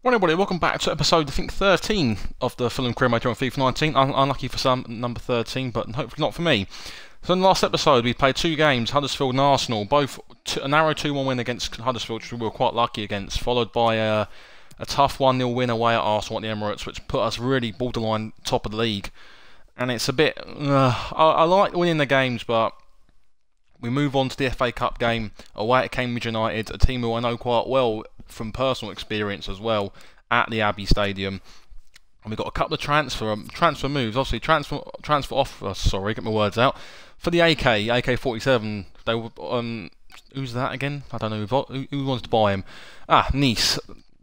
Well, everybody, welcome back to episode, I think, 13 of the Fulham career mode on FIFA 19. Unlucky for some, number 13, but hopefully not for me. So in the last episode, we played two games, Huddersfield and Arsenal, both a narrow 2-1 win against Huddersfield, which we were quite lucky against, followed by a tough 1-0 win away at Arsenal at the Emirates, which put us really borderline top of the league. And it's a bit... I like winning the games, but we move on to the FA Cup game away at Cambridge United, a team who I know quite well from personal experience as well, at the Abbey Stadium. And we've got a couple of transfer moves, obviously transfer offers, sorry, get my words out, for the AK-47. They were, who's that again? I don't know who wants to buy him. Nice,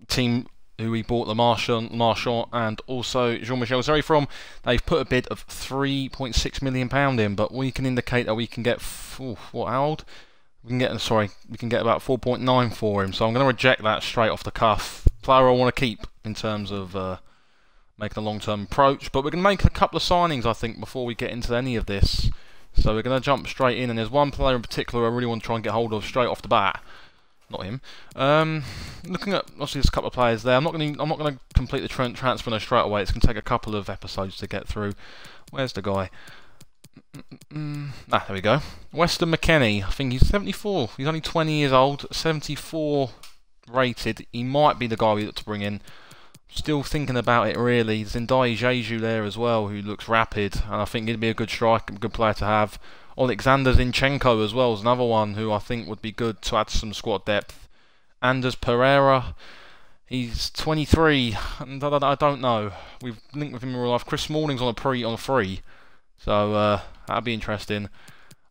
team who we bought the Marchand and also Jean-Michel Zeri from. They've put a bid of £3.6 million in, but we can indicate that we can get, how old? We can get about 4.9 for him, so I'm going to reject that straight off the cuff. Player I want to keep in terms of making a long-term approach, but we're going to make a couple of signings, I think, before we get into any of this. So we're going to jump straight in, and there's one player in particular I really want to try and get hold of straight off the bat. Not him. Looking at obviously there's a couple of players there. I'm not going to complete the transfer no straight away. It's going to take a couple of episodes to get through. Where's the guy? There we go. Weston McKennie. I think he's 74. He's only 20 years old. 74 rated. He might be the guy we look to bring in. Still thinking about it really. There's Ndai Jeju there as well, who looks rapid, and I think he'd be a good striker, good player to have. Alexander Zinchenko as well is another one who I think would be good to add some squad depth. Anders Pereira, he's 23, and I don't know. We've linked with him in real life. Chris Smalling's on a free, so that'd be interesting.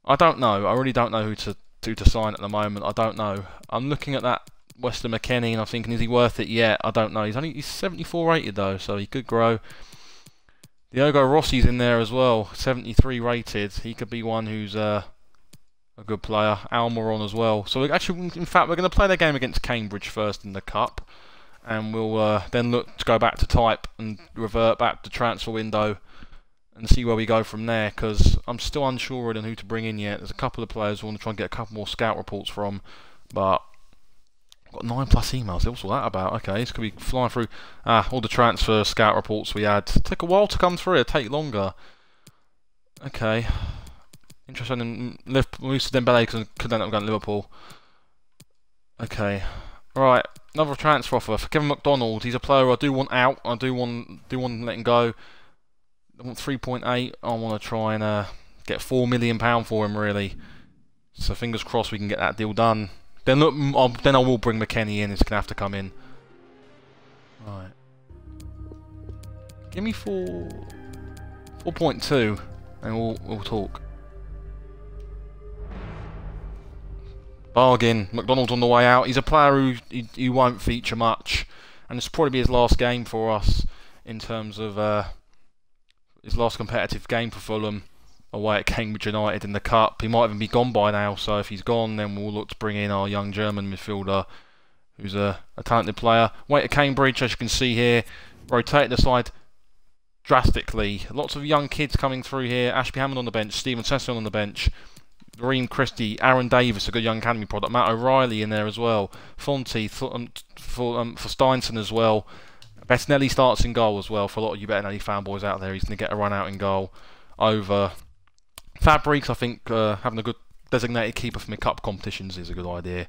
I don't know. I really don't know who to sign at the moment. I don't know. I'm looking at that Weston McKennie and I'm thinking, is he worth it yet? I don't know. He's 74 rated though, so he could grow. Diogo Rossi's in there as well, 73 rated. He could be one who's a good player. Almiron as well. So in fact, we're going to play their game against Cambridge first in the Cup, and we'll then look to go back to type and revert back to transfer window and see where we go from there, because I'm still unsure on who to bring in yet. There's a couple of players I want to try and get a couple more scout reports from, but I've got 9+ emails. What's all that about? Okay, this could be flying through. All the transfer scout reports we had. Took a while to come through. It'll take longer. Okay. Interesting in Liverpool. Musa Dembele could end up going to Liverpool. Okay. Right. Another transfer offer for Kevin McDonald. He's a player I do want out. I do want to let him go. I want 3.8. I want to try and get £4 million for him really. So fingers crossed we can get that deal done. Then look, then I will bring McKennie in. He's gonna have to come in. Right. Give me 4.2, and we'll talk. Bargain. McDonald's on the way out. He's a player who he won't feature much, and this will probably be his last game for us in terms of his last competitive game for Fulham away at Cambridge United in the Cup. He might even be gone by now, so if he's gone, then we'll look to bring in our young German midfielder, who's a talented player. Away at Cambridge, as you can see here, rotate the side drastically. Lots of young kids coming through here. Ashby Hammond on the bench, Stephen Sesson on the bench, Reem Christie, Aaron Davis, a good young academy product, Matt O'Reilly in there as well, Fonte for Steinson as well. Bettinelli starts in goal as well. For a lot of you Bettinelli fanboys out there, he's going to get a run out in goal over Fabrics. I think having a good designated keeper for my cup competitions is a good idea.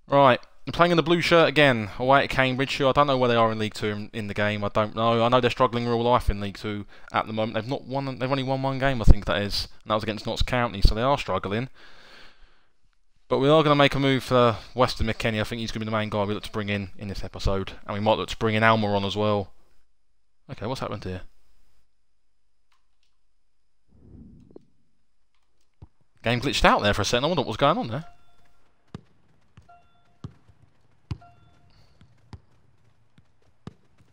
Right, I'm playing in the blue shirt again, away at Cambridge. I don't know where they are in League 2 in the game. I don't know. I know they're struggling in real life in League 2 at the moment. They've only won one game, I think that is, and that was against Notts County, so they are struggling. But we are going to make a move for Weston McKennie. I think he's going to be the main guy we look to bring in this episode, and we might look to bring in Almiron as well. Okay, what's happened here? Game glitched out there for a second. I wonder what was going on there.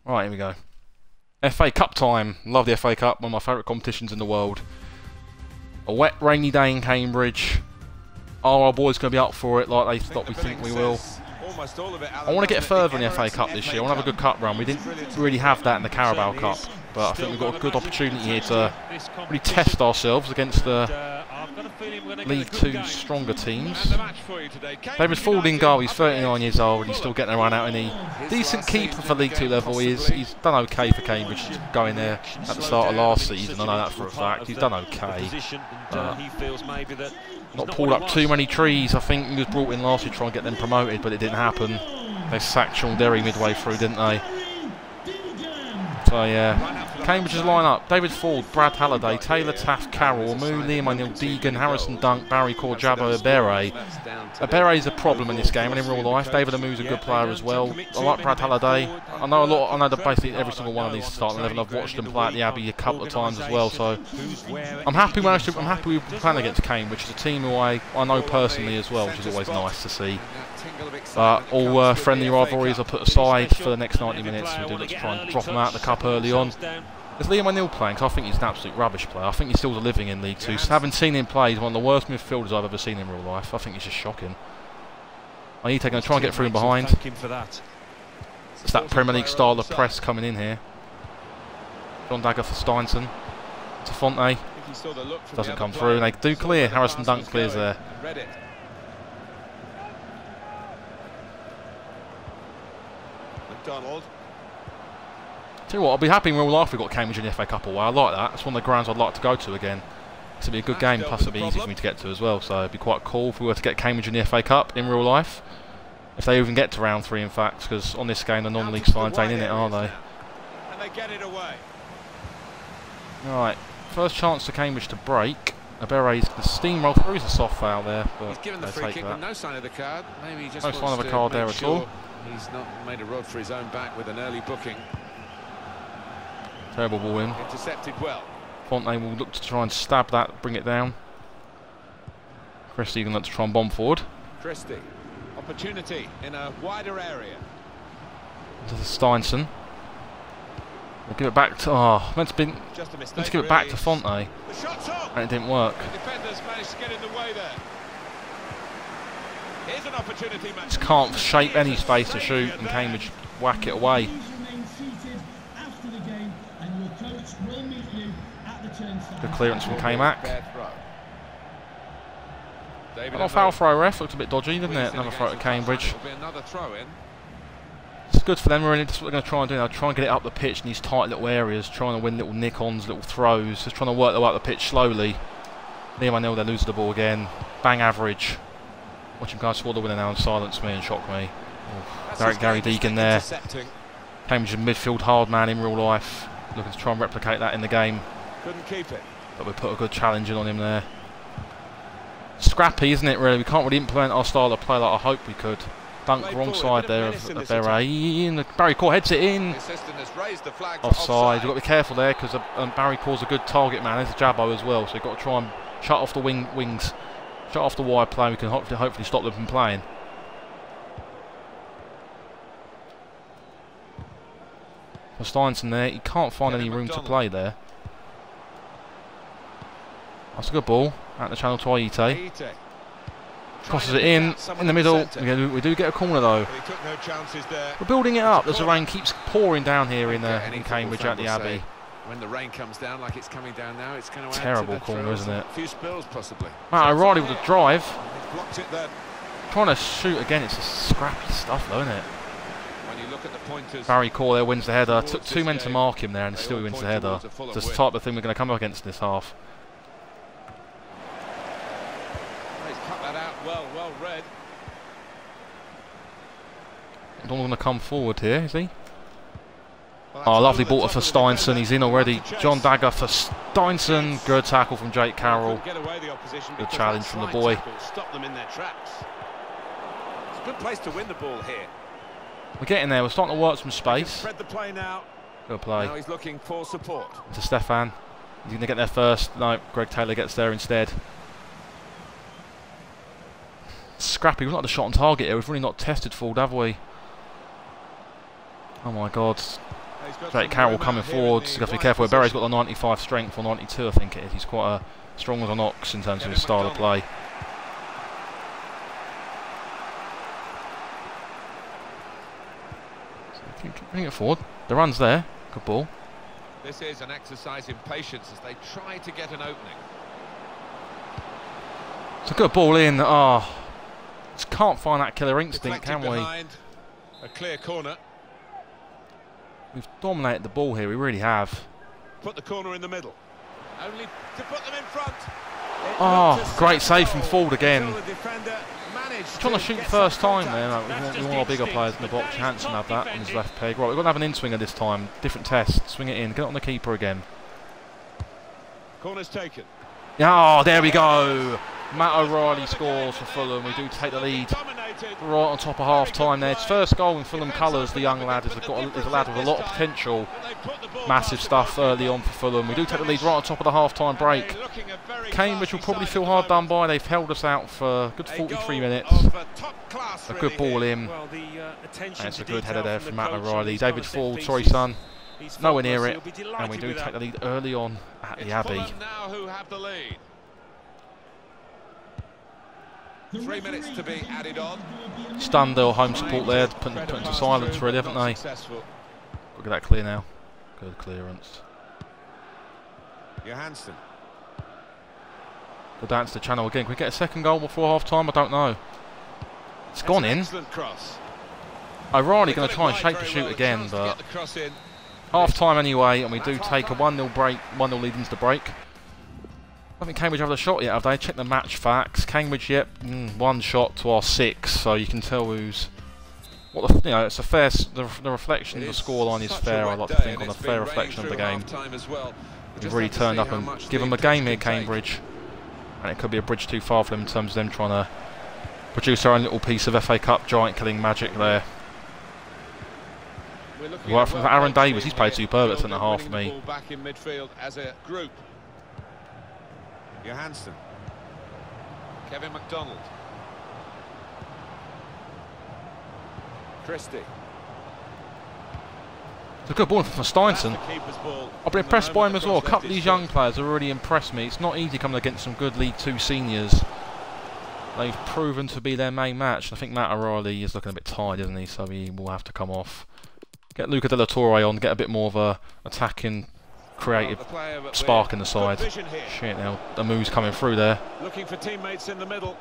Right, here we go. FA Cup time. Love the FA Cup. One of my favourite competitions in the world. A wet, rainy day in Cambridge. Are our boys going to be up for it like we think we will? I want to get further in the FA Cup this year. I want to have a good cup run. We didn't really have that in the Carabao Cup, but I think we've got a good opportunity here to really test ourselves against the League Two stronger teams. David Ford in goal, he's 39 years old, he's still getting a run out, and he decent keeper for League Two level. He's done okay for Cambridge, going there at the start of last season. I know that for a fact. He's done okay. Not pulled up too many trees. I think he was brought in last year to try and get them promoted, but it didn't happen. They sacked Sean Derry midway through, didn't they? So yeah, Cambridge's line-up: David Ford, Brad Halliday, Taylor Taft, Carroll, Moo, Liam O'Neill, Deegan, Harrison Dunk, Barry Core, Jabbo, Abere. Abere's a problem in this game and in real life. David Amou's a good player as well. I like Brad Halliday. I know that basically every single one of these starting 11. I've watched them play at the Abbey a couple of times as well. So I'm happy with playing against Cambridge. It's a team who I know personally as well, which is always nice to see. But all friendly rivalries are put aside for the next 90 minutes. We do look to try and drop them out of the cup early on. Is Liam O'Neill playing? Because I think he's an absolute rubbish player. I think he's still living in League Two. So having seen him play, he's one of the worst midfielders I've ever seen in real life. I think he's just shocking. Aite going to try and get through and behind. It's that Premier League style of press coming in here. John Dagger for Steinson. To Fonte. Doesn't come through. And they do clear. Harrison Dunk clears there. McDonald. Tell you what, I'll be happy in real life we've got Cambridge in the FA Cup away. I like that. It's one of the grounds I'd like to go to again. It'll be a good game, plus it'll be easy for me to get to as well. So it'd be quite cool if we were to get Cambridge in the FA Cup in real life. If they even get to round 3, in fact, because on this game the non-league sides ain't in it, are they? And they get it away. Right, first chance for Cambridge to break. Abere's the steamroll through. He's a soft foul there, but he's given the they free take kick that. with no sign of the card. Maybe he just No sign of a card there at all. He's not made a rod for his own back with an early booking. Terrible ball in. Intercepted well. Fonte will look to try and stab that, bring it down. Christie going to look to try and bomb forward. Christie, opportunity in a wider area. To Steinson. We'll give it back to. Meant to give it back to Fonte, and it didn't work. The defenders managed to get in the way there. Here's an opportunity. Just can't shape any space to shoot, and Cambridge whack it away. Good clearance from K-Mac. Another foul throw, ref. Looked a bit dodgy, didn't it? Another throw to Cambridge. It's good for them, really. That's what they're going to try and do now. Try and get it up the pitch in these tight little areas, trying to win little nick-ons, little throws, just trying to work their way up the pitch slowly. Liam O'Neill, they lose the ball again. Bang average. Watch him guys score the winner now and silence me and shock me. Gary Deegan there. Cambridge in midfield hard man in real life. Looking to try and replicate that in the game. Couldn't keep it. But we put a good challenge in on him there. Scrappy, isn't it, really? We can't really implement our style of play like I hope we could. Dunk wrong side there of Barry. Barry Core heads it in. Offside. You've got to be careful there because Barry Core's a good target man. There's a Jabbo as well, so you've got to try and shut off the wings. Shut off the wide play. We can hopefully stop them from playing. For Steinson there, he can't find any room to play there. That's a good ball. Out the channel to Aite. Crosses it in the middle. We do get a corner though. We're building it up as the rain keeps pouring down here in Cambridge at the Abbey. When the rain comes down like it's coming down now, it's going to terrible corner, isn't it? A few spills possibly. Matt O'Reilly with a drive. Blocked it then. Trying to shoot again. It's just scrappy stuff though, isn't it? When you look at the pointers, Barry Core there wins the header. Took 2 men to mark him there, and still he wins the header. It's the type of thing we're going to come up against in this half. He's cut that out well read. Not going to come forward here, is he? Oh, lovely ball for Steinson. He's in already. John Dagger for Steinson. Good tackle from Jake Carroll. Good challenge from the boy. Stop them in their tracks. It's a good place to win the ball here. We're getting there. We're starting to work some space. Spread the play now. Good play. Now he's looking for support. To Stefan. He's going to get there first. No, Greg Taylor gets there instead. Scrappy. We've not had a shot on target here. We've really not tested forward, have we? Oh my God. Jake Carroll coming forward. You've got to be careful. Barry's got the 95 strength, or 92 I think it is. He's quite strong as an ox in terms of his style of play. So bring it forward. The run's there. Good ball. This is an exercise in patience as they try to get an opening. It's a good ball in. Oh, just can't find that killer instinct, can we? A clear corner. We've dominated the ball here, we really have. Put the corner in the middle. Only to put them in front. Oh, great save from Ford again. Trying to shoot first time there. Like, we want our bigger players in the box. Hansen had that on his left peg. Right, we've got to have an in-swinger this time. Different test. Swing it in. Get it on the keeper again. Corner's taken. Oh, there we go. Matt O'Reilly scores for Fulham. We do take the lead right on top of half-time there. It's first goal in Fulham colours. The young lad is a lad with a lot of potential. Massive stuff early on for Fulham. We do take the lead right on top of the half-time break. Cambridge will probably feel hard done by. They've held us out for a good 43 minutes. A good ball in. And it's a good header there from Matt O'Reilly. David Ford, sorry son. Nowhere near it. And we do take the lead early on at the Abbey. 3 minutes to be added on. Stunned their home support there, put into silence really, haven't they? Look at that clear now. Good clearance. Johansson. Go down to the channel again. Can we get a second goal before half time? I don't know. It's gone in. O'Reilly going to try and shape the shoot again, but half time anyway, and we do take a 1-0 break, 1-0 lead into the break. I don't think Cambridge have a shot yet, have they? Check the match facts. Cambridge, yep, 1 shot to our 6, so you can tell who's. It's a fair. The reflection of the scoreline is fair. I like to think on a fair reflection of the game. We've really turned up and given them a game here, Cambridge, and it could be a bridge too far for them in terms of them trying to produce their own little piece of FA Cup giant-killing magic there. Right from Aaron Davis, he's played superb at centre half for me. Back in midfield as a group. Johansson. Kevin McDonald. Christie. It's a good ball from Steinson. I've been impressed by him as well. A couple of these young players have really impressed me. It's not easy coming against some good League 2 seniors. They've proven to be their main match. I think Matt O'Reilly is looking a bit tired, isn't he? So he will have to come off. Get Luca De La Torre on, get a bit more of a attacking, creative spark in the side. Shit, now the move's coming through there. Looking for teammates in the middle.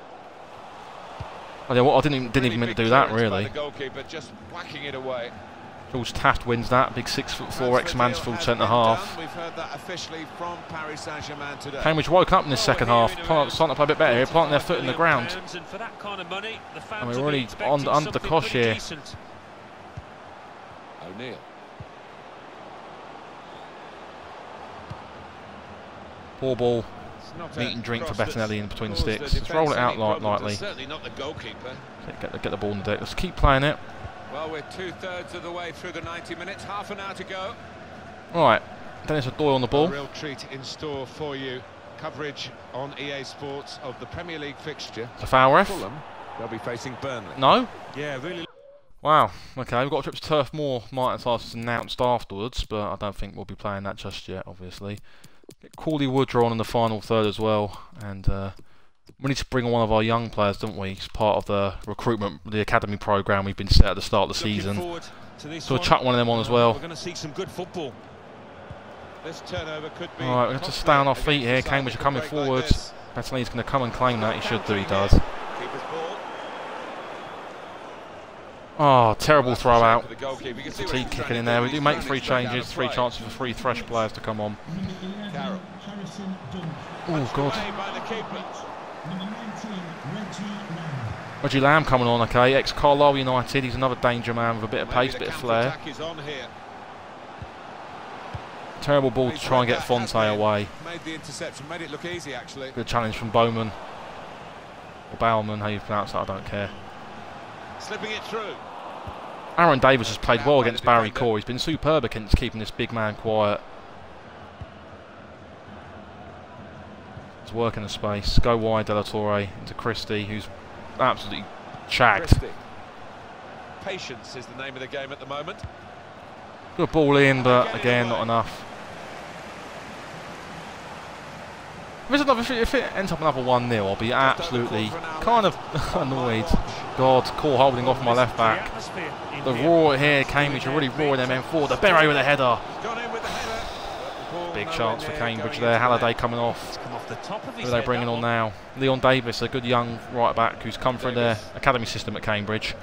Oh, yeah, I didn't even mean to do that really. The goalkeeper just whacking it away. George Taft wins that, big 6'4" ex-Mansfield centre half. We've heard that officially from Paris Saint-Germain today. Cambridge woke up in this second half, starting to play a bit better here, planting their foot in the ground. And we're already under the cosh here. O'Neill. Poor ball. Meat and drink for Bettinelli in between the sticks. Let's roll it out lightly. Certainly not the goalkeeper. Get the ball in the deck. Let's keep playing it. Well, we're 2/3 of the way through the 90 minutes. Half an hour to go. Right. Dennis O'Doyle on the ball. A real treat in store for you. Coverage on EA Sports of the Premier League fixture. It's a foul ref. Fulham, they'll be facing Burnley. No? Yeah, really. Wow. Okay, we've got a trip to Turf Moor. Martin Tyson announced afterwards, but I don't think we'll be playing that just yet, obviously. Get Corley Woodrow on in the final third as well, and we need to bring on one of our young players, don't we? It's part of the recruitment, the academy programme we've been set at the start of the season. So we'll chuck one of them on as well. We're going to see some good football. This turnover could be. Alright, we have to stay on our feet here. Cambridge are coming forward. Bettinelli's going to come and claim that. He should do, he does. Oh, terrible throw out. Fatigue kicking in there. We do make 3 changes, 3 chances for 3 fresh players to come on. Oh, God. Reggie Lamb coming on, okay. Ex-Carlisle United. He's another danger man with a bit of pace, a bit of flair. Terrible ball to try and get Fonte away. Made the interception, made it look easy, actually. Good challenge from Bowman. Or Bowman, how you pronounce that, I don't care. Slipping it through. Aaron Davis has played well against Barry Core. He's been superb against keeping this big man quiet. He's working the space. Go wide, De La Torre into Christie, who's absolutely shagged. Christie. Patience is the name of the game at the moment. Good ball in, but again, not enough. If it ends up another 1-0, I'll be absolutely kind of annoyed. God, Core holding off my left back. The roar here, Cambridge are really roaring their men forward. The Berry with a header. Big chance for Cambridge there. Halliday coming off. Who are they bringing on now? Leon Davis, a good young right back who's come through their academy system at Cambridge.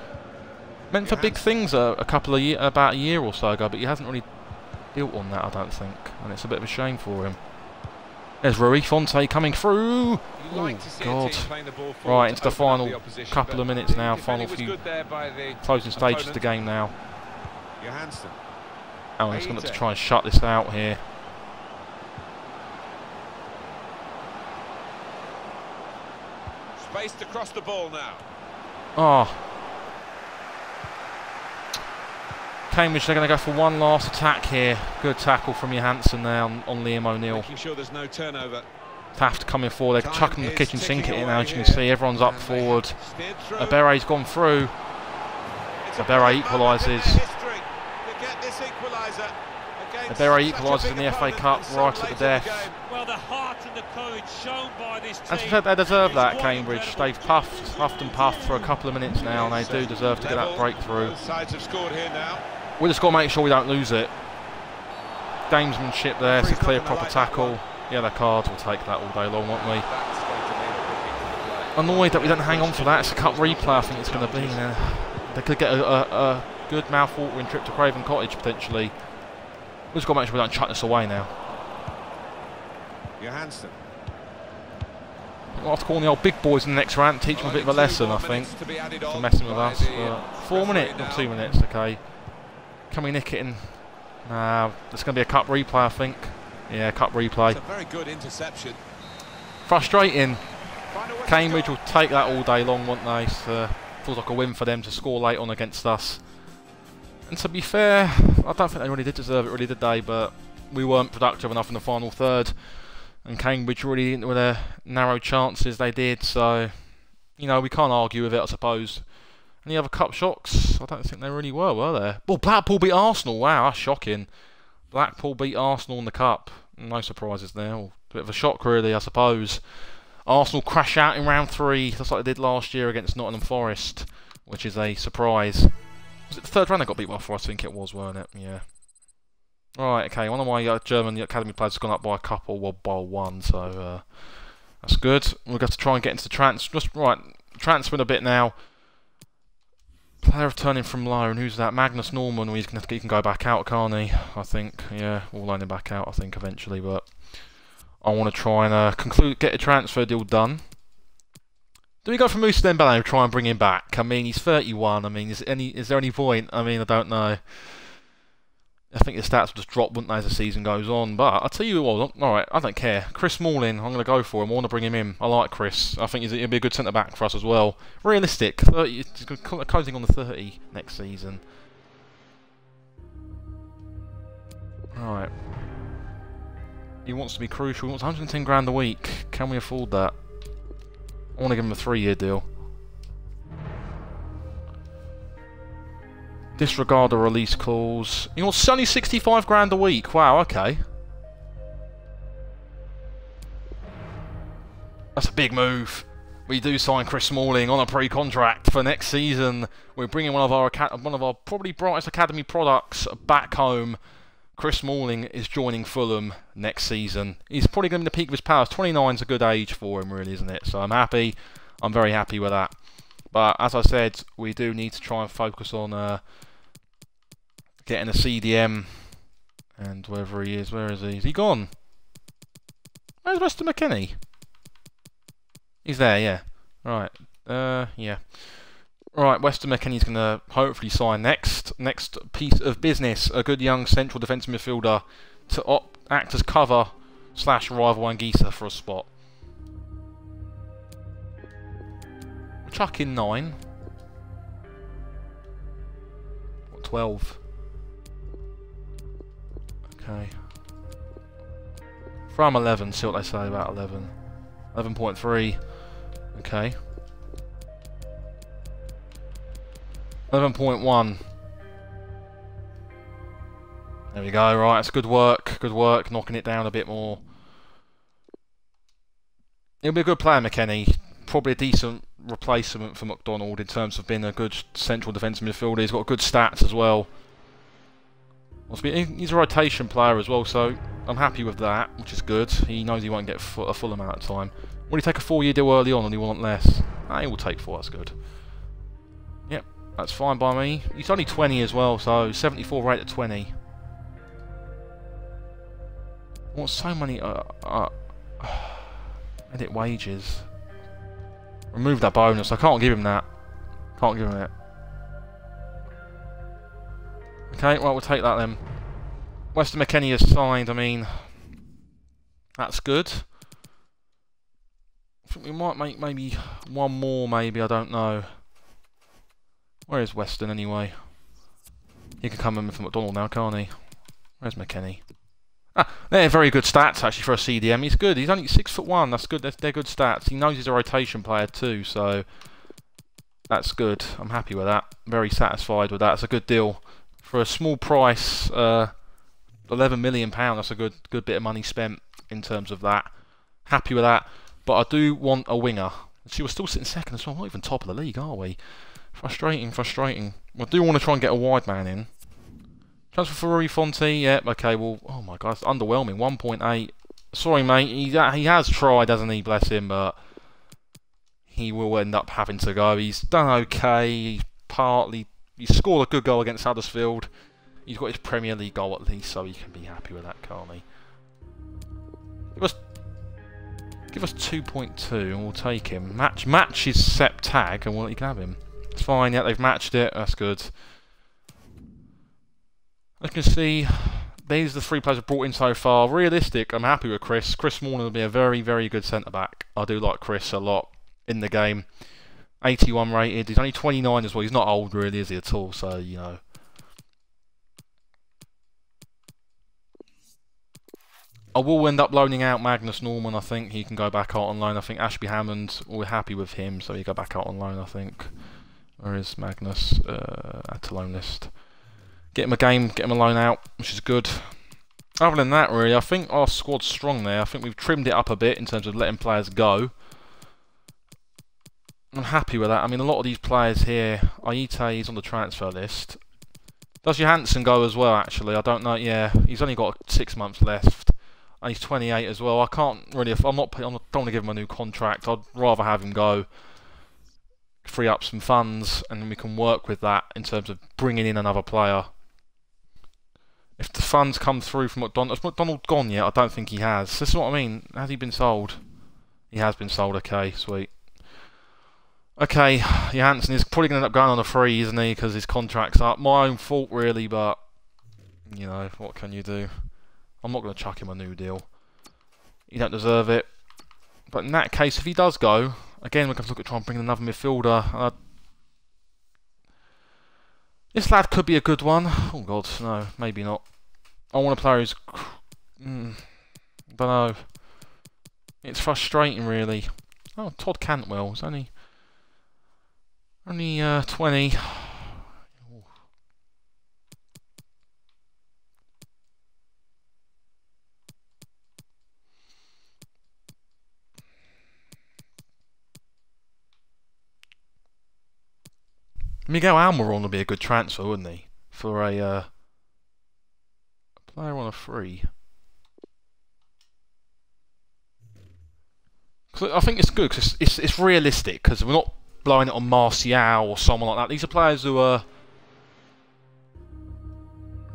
Meant for big things about a year or so ago, but he hasn't really built on that, I don't think, and it's a bit of a shame for him. There's Rui Fonte coming through. Oh God! Right, into the final couple of minutes now. Final few closing stages of the game now. Oh, he's going to try and shut this out here. Spaced across the ball now. Oh. Cambridge, they're going to go for one last attack here. Good tackle from Johansson there on Liam O'Neill. Making sure there's no turnover. Taft coming forward. They're chucking the kitchen sink in now, as you can see. Everyone's up forward. Abere's gone through. Abere equalises. Abere equalises in the FA Cup right at the death. Well, the heart and the courage shown by this team. As I said, they deserve that, Cambridge. They've puffed and puffed for a couple of minutes now, and they do deserve to get that breakthrough. Both sides have scored here now. We just got to make sure we don't lose it. Gamesmanship there, it's a clear proper tackle. Yellow cards, we'll take that all day long, won't we? Annoyed that we don't hang on for that. It's a cup replay, I think it's going to be. They could get a good mouth-watering trip to Craven Cottage, potentially. We've just got to make sure we don't chuck this away now. Johansson. We'll have to call on the old big boys in the next round, teach them a bit of a lesson, I think, for messing with us. 4 minutes, not 2 minutes, okay. Can we nick it in? There's going to be a cup replay, I think. Yeah, cup replay. It's a very good interception. Frustrating. Cambridge will take that all day long, won't they? So, feels like a win for them to score late on against us. And to be fair, I don't think they really did deserve it, really, did they? But we weren't productive enough in the final third. And Cambridge really, with their narrow chances, they did. So, you know, we can't argue with it, I suppose. Any other cup shocks? I don't think they really were there? Well, Blackpool beat Arsenal. Wow, that's shocking. Blackpool beat Arsenal in the cup. No surprises there. A bit of a shock, really, I suppose. Arsenal crash out in round 3, just like they did last year against Nottingham Forest, which is a surprise. Was it the third round they got beat by Forest? I think it was, weren't it? Yeah. Right, okay, one of my German academy players has gone up by a couple, well, by one, so that's good. We'll have to try and get into the transferring a bit now. Player returning from loan, who's that? Magnus Norman, he can go back out, can't he? I think, yeah, we'll loan him back out, I think, eventually, but I want to try and get a transfer deal done. Do we go for Moussa Dembele and try and bring him back? I mean, he's 31, I mean, is there any point? I mean, I don't know. I think the stats will just drop, wouldn't they, as the season goes on. But I'll tell you what, alright, I don't care. Chris Smalling, I'm going to go for him. I want to bring him in. I like Chris. I think he'll be a good centre-back for us as well. Realistic. 30, he's closing on the 30 next season. Right. He wants to be crucial. He wants 110 grand a week. Can we afford that? I want to give him a 3-year deal. Disregard the release clause. He wants only 65 grand a week. Wow, okay. That's a big move. We do sign Chris Smalling on a pre-contract for next season. We're bringing one of our probably brightest academy products back home. Chris Smalling is joining Fulham next season. He's probably going to be the peak of his powers. 29 is a good age for him, really, isn't it? So I'm happy. I'm very happy with that. But as I said, we do need to try and focus on getting a CDM. And wherever he is, where is he? Is he gone? Where's Weston McKennie? He's there, yeah. Right. Yeah. Right, Weston McKennie's going to hopefully sign next piece of business. A good young central defensive midfielder to act as cover / rival Anguissa for a spot. We'll chuck in 9. What, 12? Okay. From 11, see what they say about 11. 11.3. Okay. 11.1. There we go, right, it's good work, knocking it down a bit more. He'll be a good player, McKennie. Probably a decent replacement for McDonald in terms of being a good central defensive midfielder. He's got good stats as well. He's a rotation player as well, so I'm happy with that, which is good. He knows he won't get a full amount of time. Will he take a 4-year deal early on and he want less? He will take 4, that's good. Yep, that's fine by me. He's only 20 as well, so 74 rate at 20. I want so many... edit wages. Remove that bonus, I can't give him that. Can't give him it. Okay, well, we'll take that then. Weston McKennie has signed, I mean... That's good. I think we might make maybe one more, maybe, I don't know. Where is Weston anyway? He can come in for McDonald now, can't he? Where's McKennie? They're very good stats actually for a CDM. He's good. He's only 6'1". That's good. They're good stats. He knows he's a rotation player too, so that's good. I'm happy with that. Very satisfied with that. It's a good deal for a small price. £11 million. That's a good bit of money spent in terms of that. Happy with that. But I do want a winger. See, we're still sitting second as well. We're not even top of the league, are we? Frustrating, frustrating. I do want to try and get a wide man in. Transfer for Rui Fonte, yep, okay, well, oh my god, it's underwhelming, 1.8. Sorry, mate, he has tried, hasn't he, bless him, but he will end up having to go. He's done okay, he scored a good goal against Huddersfield. He's got his Premier League goal at least, so he can be happy with that, can't he? Give us 2.2 and we'll take him. Match his SEP tag and you can have him. It's fine, yeah, they've matched it, that's good. As you can see, these are the 3 players I've brought in so far. Realistic, I'm happy with Chris. Chris Smalling will be a very, very good centre-back. I do like Chris a lot in the game. 81 rated. He's only 29 as well. He's not old, really, is he, at all? So, you know. I will end up loaning out Magnus Norman, I think. He can go back out on loan. I think Ashby Hammond, we're happy with him, so he go back out on loan, I think. Where is Magnus? Add to loan list. Get him a game, get him a loan out, which is good. Other than that, really, I think our squad's strong there. I think we've trimmed it up a bit in terms of letting players go. I'm happy with that. I mean, a lot of these players here, Aite is on the transfer list. Does Johansson go as well, actually? I don't know. Yeah, he's only got 6 months left. And he's 28 as well. I can't really... I don't want to give him a new contract. I'd rather have him go, free up some funds, and then we can work with that in terms of bringing in another player. If the funds come through from McDonald... Has McDonald gone yet? I don't think he has. This is what I mean. Has he been sold? He has been sold. Okay, sweet. Okay, Johansson is probably going to end up going on a free, isn't he? Because his contract's up. My own fault, really, but... You know, what can you do? I'm not going to chuck him a new deal. You don't deserve it. But in that case, if he does go... Again, we're going to look at trying to bring in another midfielder. This lad could be a good one. Oh god, no, maybe not. I want a player who's... don't know. It's frustrating, really. Oh, Todd Cantwell. He's only 20. Miguel Almiron would be a good transfer, wouldn't he? For a player on a free. I think it's good because it's realistic because we're not blowing it on Martial or someone like that. These are players who are...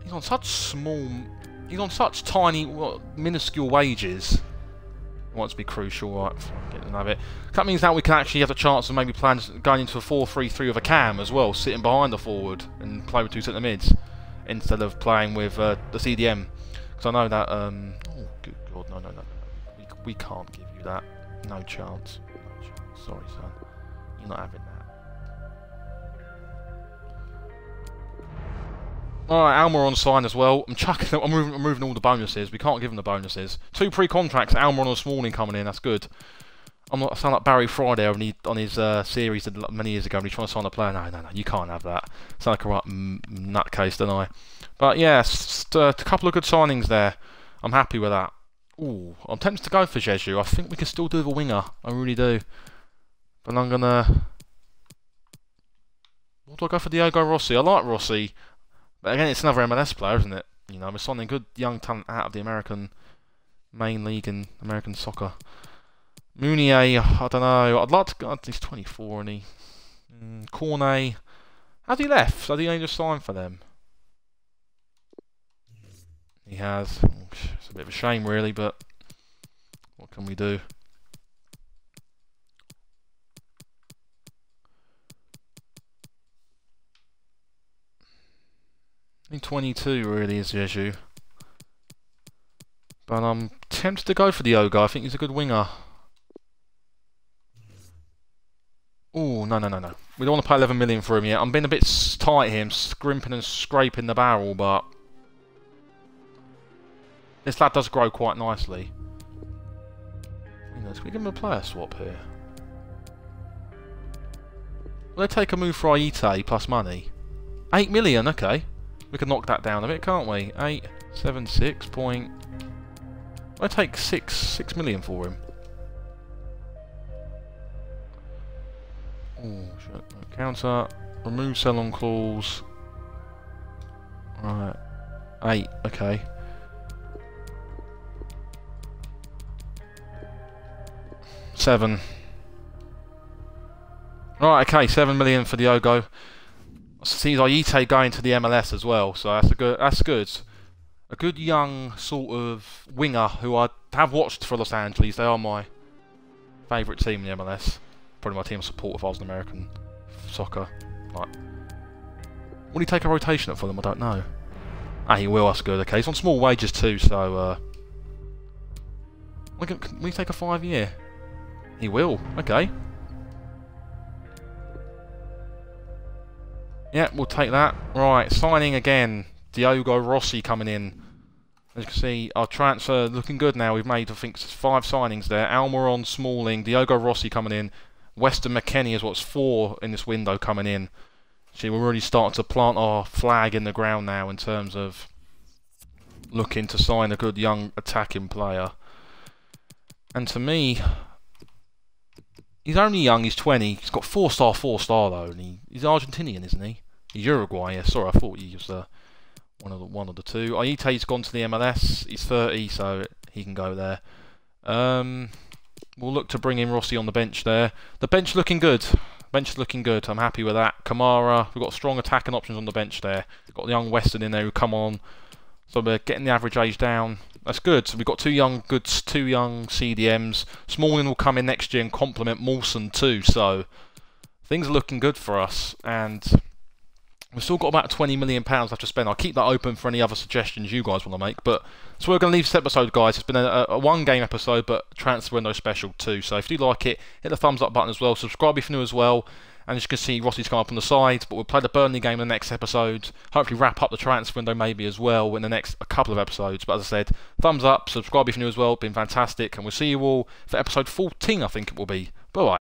He's on such small... He's on such tiny, minuscule wages. It wants to be crucial, right? Getting of it. That means that we can actually have a chance of maybe going into a 4-3-3 with a cam as well, sitting behind the forward and play with 2 centre mids instead of playing with the CDM. Because I know that. Oh, good God, no. We can't give you that. No chance. No chance. Sorry, son. You're not having that. Alright, Almiron signed as well. I'm moving all the bonuses. We can't give him the bonuses. 2 pre-contracts, Almiron and Smalling coming in. That's good. I sound like Barry Friday on his series many years ago when he's trying to sign a player. No, you can't have that. Sound like a right nutcase, don't I? But yeah, a couple of good signings there. I'm happy with that. Ooh, I'm tempted to go for Jeju. I think we can still do with a winger. I really do. But I'm gonna... What do I go for? Diogo Rossi. I like Rossi. But again, it's another MLS player, isn't it? You know, we're signing good young talent out of the American main league in American soccer. Mounier, I don't know. I'd like to go. He's 24, and he. Cornet. Has he left? Has he only just signed for them? He has. It's a bit of a shame, really, but what can we do? I think 22 really is Jeju. But I'm tempted to go for the Ogo. I think he's a good winger. Oh, no. We don't want to pay 11 million for him yet. I'm being a bit tight here. I'm scrimping and scraping the barrel, but this lad does grow quite nicely. Can we give him a player swap here? Will they take a move for Aite plus money? 8 million, okay. We can knock that down a bit, can't we? 876 point. I'll take 6 million for him. Oh, shit. Counter. Remove sell-on clause. Right. 8, okay. $7. Right, okay, 7 million for the Ogo. I see Aite going to the MLS as well, so that's good. A good young sort of winger who I have watched for Los Angeles. They are my favourite team in the MLS. Probably my team of support if I was in American soccer. Like, will he take a rotation at Fulham? I don't know. Ah, he will. That's good. Okay, he's on small wages too, so will he take a 5-year? He will. Okay. Yeah, we'll take that. Right, signing again. Diogo Rossi coming in. As you can see, our transfer looking good now. We've made, I think, 5 signings there. Almiron, Smalling, Diogo Rossi coming in. Weston McKennie is what's 4 in this window coming in. See, we're already starting to plant our flag in the ground now in terms of looking to sign a good young attacking player. And to me, he's only young, he's 20. He's got 4-star though, and he's Argentinian, isn't he? He's Uruguay, yeah, sorry, I thought he was one of the two. Aite's gone to the MLS, he's 30, so he can go there. We'll look to bring in Rossi on the bench there. The bench looking good. Bench is looking good, I'm happy with that. Kamara, we've got strong attacking options on the bench there. We've got the young Weston in there who come on. So we're getting the average age down. That's good. So we've got two young CDMs. Smalling will come in next year and complement Mawson too. So things are looking good for us, and we've still got about £20 million left to spend. I'll keep that open for any other suggestions you guys want to make. But so we're going to leave this episode, guys. It's been a one-game episode, but transfer window special too. So if you do like it, hit the thumbs up button as well. Subscribe if you're new as well. And as you can see, Rossi's come up on the side, but we'll play the Burnley game in the next episode. Hopefully wrap up the transfer window maybe as well in the next couple of episodes. But as I said, thumbs up, subscribe if you're new as well. It's been fantastic. And we'll see you all for episode 14, I think it will be. Bye-bye.